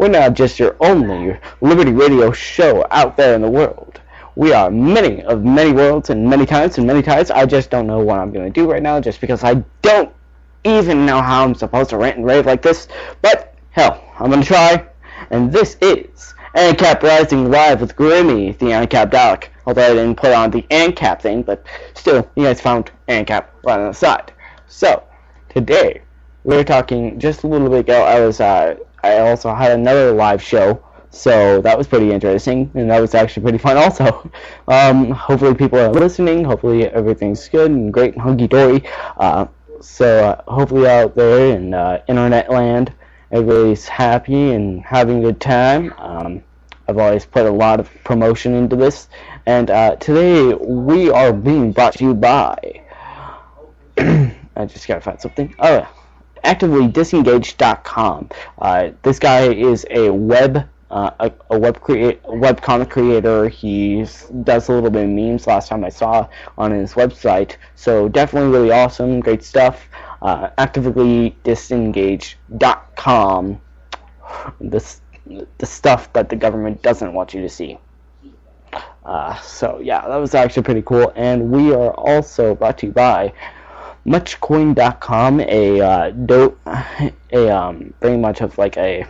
We're not just your only Liberty Radio show out there in the world. We are many of many worlds and many times and many times. I just don't know what I'm going to do right now just because I don't even know how I'm supposed to rant and rave like this. But, hell, I'm going to try. And this is AnCap Rising Live with Grimmy, the AnCap Dalek. Although I didn't put on the AnCap thing, but still, you guys found AnCap right on the side. So, today, we're talking just a little bit ago. I also had another live show. So that was pretty interesting, and that was actually pretty fun also. Hopefully people are listening, hopefully everything's good and great and hunky-dory. So hopefully out there in internet land, everybody's happy and having a good time. I've always put a lot of promotion into this, and today we are being brought to you by... I just gotta find something. Oh, ActivelyDisengaged.com. This guy is a webcomic creator. He does a little bit of memes last time I saw on his website. So definitely really awesome, great stuff. ActivelyDisengaged.com. The stuff that the government doesn't want you to see. So yeah, that was actually pretty cool. And we are also brought to you by Muchcoin.com, very much of like a,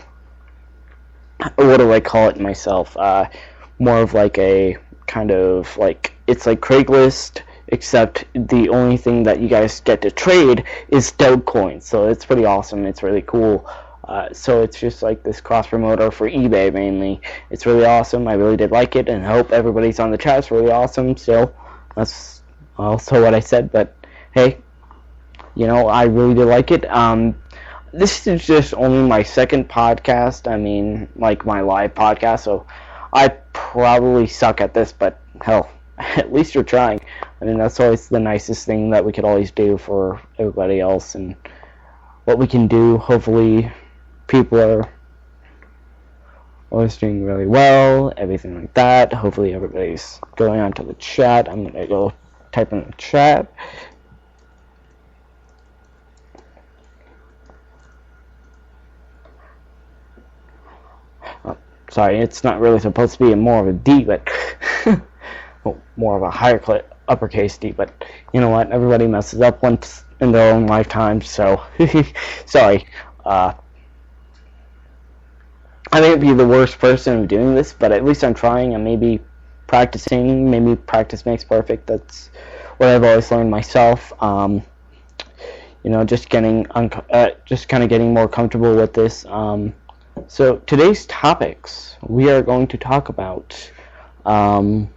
what do I call it myself, more of like a kind of like, it's like Craigslist, except the only thing that you guys get to trade is Dogecoin, so it's pretty awesome, it's really cool. So it's just like this cross-promoter for eBay mainly. It's really awesome, I really did like it, and I hope everybody's on the chat. It's really awesome, so that's also what I said, but hey, you know, I really did like it. This is just only my second podcast, I mean, like my live podcast, so I probably suck at this, but hell, at least you're trying. I mean, that's always the nicest thing that we could always do for everybody else, and what we can do. Hopefully people are always doing really well, everything like that. Hopefully everybody's going onto the chat. I'm going to go type in the chat. Sorry, it's not really supposed to be more of a D, but well, more of a higher uppercase D, but you know what, everybody messes up once in their own lifetime, so sorry. I may be the worst person of doing this, but at least I'm trying and maybe practicing. Maybe practice makes perfect. That's what I've always learned myself. You know, just kind of getting more comfortable with this. So today's topics, we are going to talk about mainly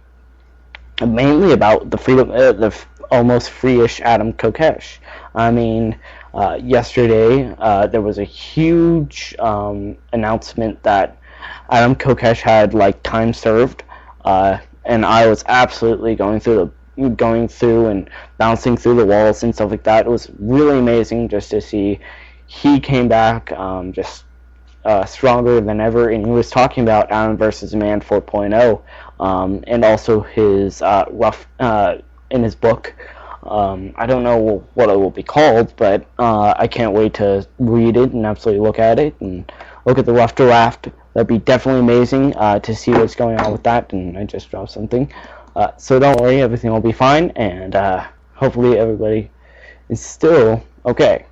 about the freedom, the almost free-ish Adam Kokesh. I mean, yesterday there was a huge announcement that Adam Kokesh had like time served, and I was absolutely going through and bouncing through the walls and stuff like that. It was really amazing just to see he came back just stronger than ever, and he was talking about Adam vs. Man 4.0, and also his rough in his book. I don't know what it will be called, but I can't wait to read it and absolutely look at it and look at the rough draft. That'd be definitely amazing to see what's going on with that. And I just dropped something, so don't worry, everything will be fine, and hopefully everybody is still okay.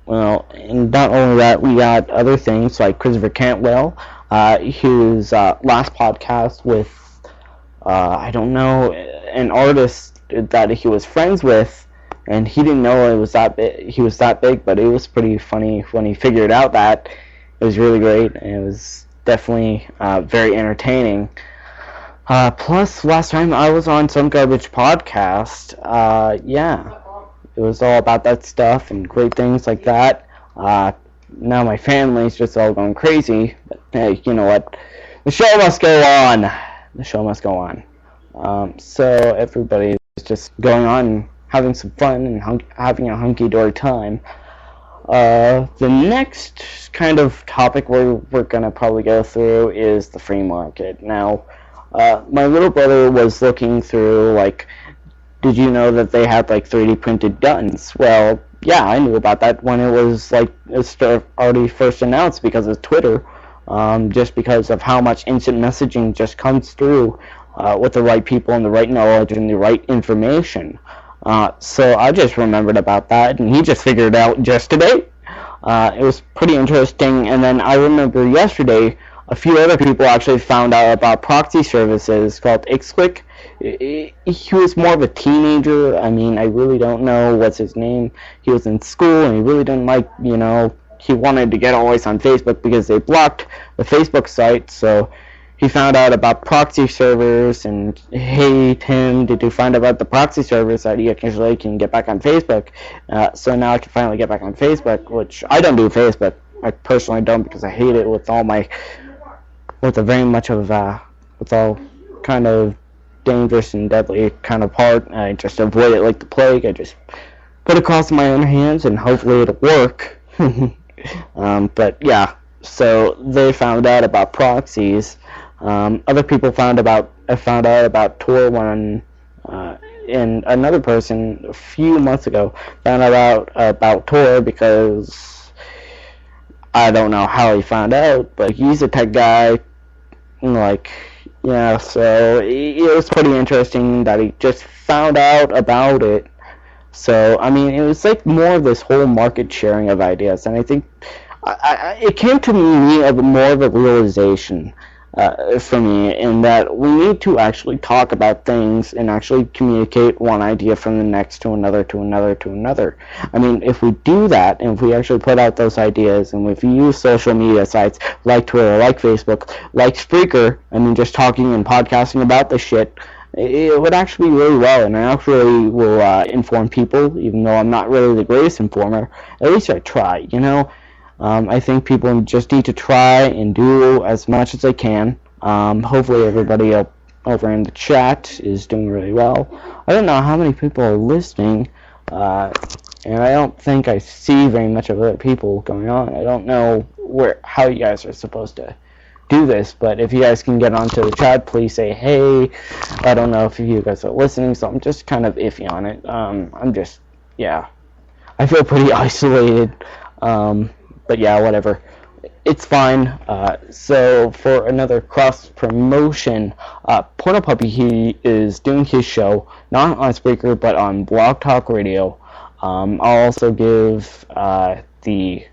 Well, and not only that, we got other things like Christopher Cantwell, his last podcast with, I don't know, an artist that he was friends with, and he didn't know it was that big. He was that big, but it was pretty funny when he figured out that. It was really great, and it was definitely very entertaining. Plus, last time I was on some garbage podcast, yeah. It was all about that stuff and great things like that. Now my family's just all going crazy. But hey, you know what? The show must go on. The show must go on. So everybody is just going on and having some fun and having a hunky-dory time. The next kind of topic we're going to probably go through is the free market. Now, my little brother was looking through, like, did you know that they had like 3D printed guns? Well, yeah, I knew about that when it was like it's already first announced because of Twitter, just because of how much instant messaging just comes through with the right people and the right knowledge and the right information. So I just remembered about that, and he just figured it out just today. It was pretty interesting, and then I remember yesterday a few other people actually found out about proxy services called Ixquick. He was more of a teenager. I mean, I really don't know what's his name. He was in school, and he really didn't like, he wanted to get always on Facebook because they blocked the Facebook site, so he found out about proxy servers, and hey Tim, did you find out about the proxy servers that you actually can get back on Facebook? So now I can finally get back on Facebook, which I don't do Facebook. I personally don't because I hate it with with a very much of with all kind of dangerous and deadly kind of part. I just avoid it like the plague. I just put it across my own hands and hopefully it'll work. But yeah, so they found out about proxies. Other people found out about Tor when, and another person a few months ago found out about Tor because I don't know how he found out, but he's a tech guy. Like, yeah, so it was pretty interesting that he just found out about it. So, I mean, it was like more of this whole market sharing of ideas, and I think it came to me of more of a realization for me in that we need to actually talk about things and actually communicate one idea from the next to another to another to another. I mean, if we do that, and if we actually put out those ideas, and if we use social media sites like Twitter, like Facebook, like Spreaker, I mean, just talking and podcasting about this shit, it would actually be really well, and I actually will inform people, even though I'm not really the greatest informer. At least I try, I think people just need to try and do as much as they can. Hopefully everybody over in the chat is doing really well. I don't know how many people are listening, and I don't think I see very much of other people going on. I don't know how you guys are supposed to do this, but if you guys can get onto the chat, please say hey. I don't know if you guys are listening, so I'm just kind of iffy on it. I feel pretty isolated, but yeah, whatever. It's fine. So for another cross promotion, Porno Puppy, he is doing his show not on Spreaker but on Blog Talk Radio. I'll also give the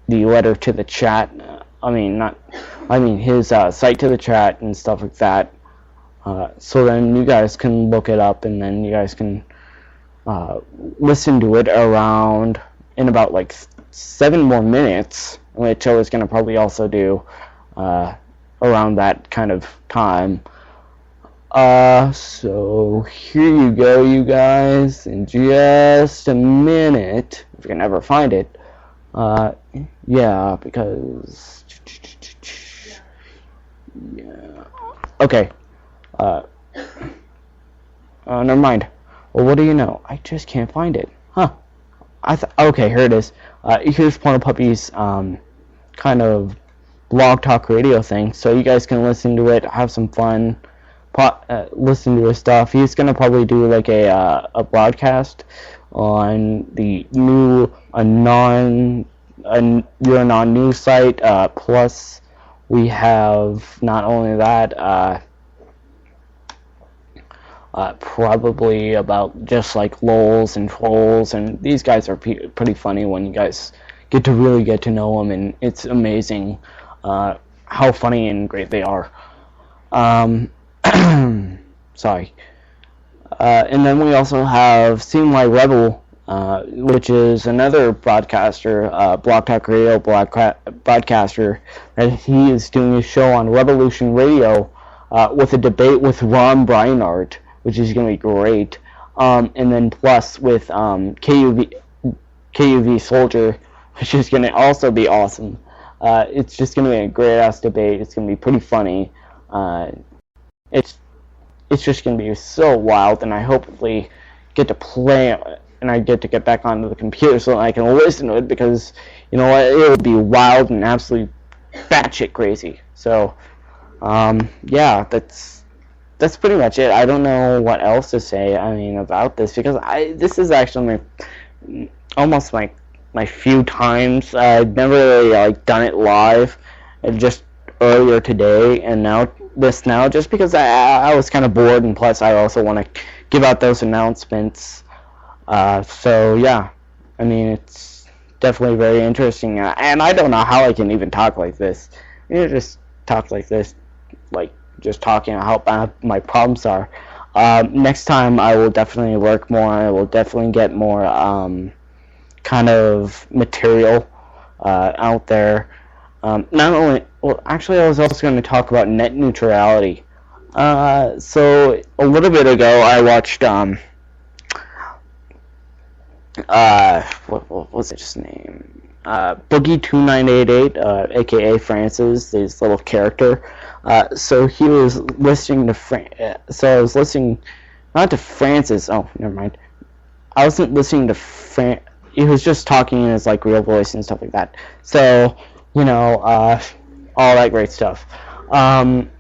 letter to the chat. His site to the chat and stuff like that. So then you guys can look it up, and then you guys can listen to it around in about like 7 more minutes, which I was going to probably also do around that kind of time. So here you go, you guys, in just a minute, if you can ever find it. Yeah, because... yeah. Okay. Never mind. Well, what do you know? I just can't find it. Huh. Okay, here it is. Here's Porno Puppy's kind of blog talk radio thing, so you guys can listen to it, have some fun, listen to his stuff. He's gonna probably do like a broadcast on the new non news site. Plus, we have not only that. Probably about just like lols and trolls, and these guys are pretty funny when you guys get to know them, and it's amazing how funny and great they are. Sorry. And then we also have Seem Like Rebel, which is another broadcaster, Blog Talk Radio broadcaster, and he is doing a show on Revolution Radio with a debate with Ron Breinart, which is going to be great. And then plus with KUV Soldier, which is going to also be awesome. It's just going to be a great-ass debate. It's going to be pretty funny. It's just going to be so wild, and I hopefully get to play it, and I get to get back onto the computer so that I can listen to it, because, you know what, it would be wild and absolutely batshit crazy. So, yeah, that's pretty much it. I don't know what else to say, about this, because this is actually almost my few times. I've never really done it live, just earlier today, and now just because I was kind of bored, and plus I also want to give out those announcements. So yeah, I mean, it's definitely very interesting, and I don't know how I can even talk like this. Just talk like this, just talking how bad my problems are. Next time I will definitely work more. I will definitely get more kind of material out there. Not only, well, actually, I was also going to talk about net neutrality. So a little bit ago, I watched what was his name? Boogie2988, aka Francis, his little character. So he was listening to so I was listening, not to Francis. Oh, never mind. I wasn't listening to he was just talking in his real voice and stuff like that. So all that great stuff.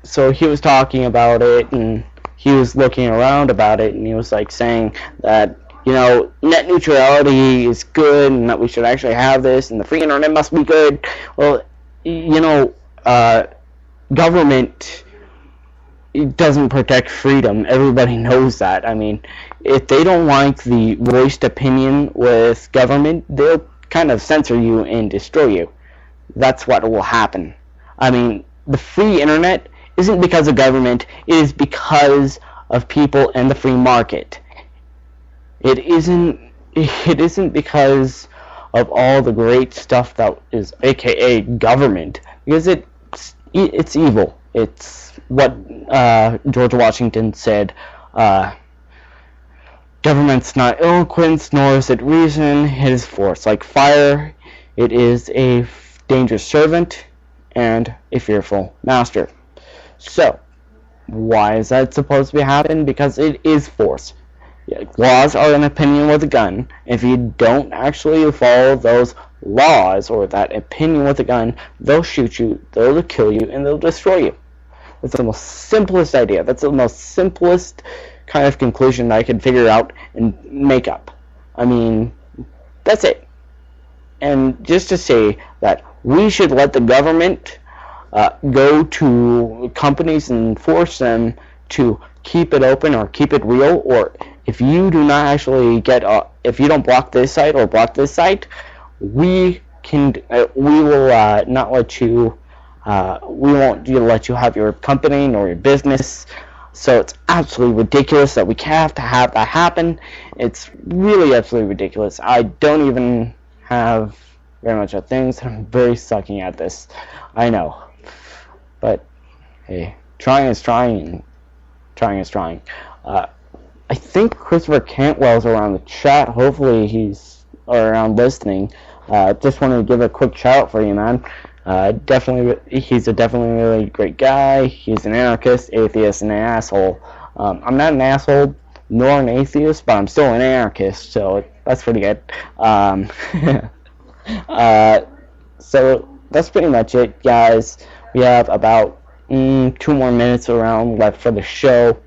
So he was talking about it, and he was looking around about it, and he was saying that net neutrality is good, and that we should actually have this, and the free internet must be good. Well, government, it doesn't protect freedom. Everybody knows that. I mean, if they don't like the voiced opinion with government, they'll kind of censor you and destroy you. That's what will happen. I mean, the free internet isn't because of government. It is because of people and the free market. It isn't because of all the great stuff that is aka government, because it's evil. It's what George Washington said. Government's not eloquence, nor is it reason. It is force. Like fire, it is a dangerous servant and a fearful master. So, why is that supposed to be happening? Because it is force. Laws are an opinion with a gun. If you don't actually follow those laws or that opinion with a gun, they'll shoot you, they'll kill you, and they'll destroy you. That's the most simplest idea. That's the most simplest kind of conclusion that I could figure out and make up. I mean, that's it. And just to say that we should let the government go to companies and force them to keep it open or keep it real, or if you do not actually if you don't block this site or block this site, we will not let you. We won't let you have your company nor your business. So it's absolutely ridiculous that we have to have that happen. It's really absolutely ridiculous. I don't even have very much of things. I'm very sucking at this. I know. But, hey, trying is trying. Trying is trying. I think Christopher Cantwell's around the chat. Hopefully he's around listening. Just wanted to give a quick shout out for you, man. He's a definitely really great guy. He's an anarchist, atheist, and an asshole. I'm not an asshole nor an atheist, but I'm still an anarchist, so that's pretty good. So that's pretty much it, guys. We have about 2 more minutes around left for the show.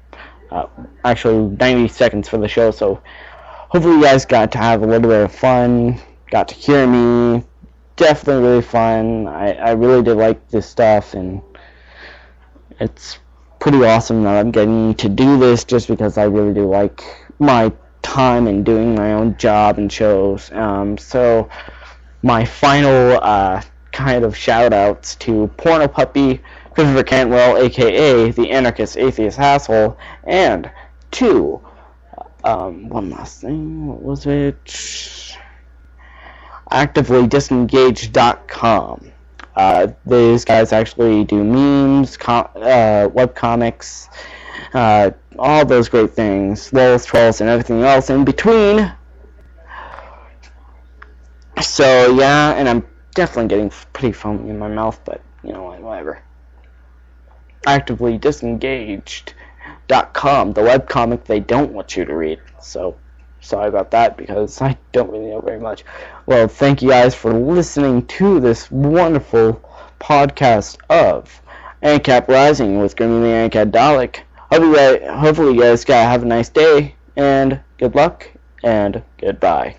Actually, 90 seconds for the show, so hopefully you guys got to have a little bit of fun, got to hear me. Definitely really fun. I really did like this stuff, and it's pretty awesome that I'm getting to do this just because I really do like my time and doing my own job and shows. So my final kind of shout outs to Porno Puppy, Christopher Cantwell, aka the Anarchist Atheist Asshole, and to one last thing, what was it? ActivalyDisengaged.com. These guys actually do memes, webcomics, all those great things, lols, trolls, and everything else in between. So yeah, and I'm definitely getting pretty foamy in my mouth, but you know what, whatever. ActivalyDisengaged.com, the webcomic they don't want you to read. So sorry about that, because I don't really know very much. Well, thank you guys for listening to this wonderful podcast of AnCap Rising with Grimmy and Dalek. Hopefully you guys have a nice day, and good luck, and goodbye.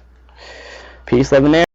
Peace, love, and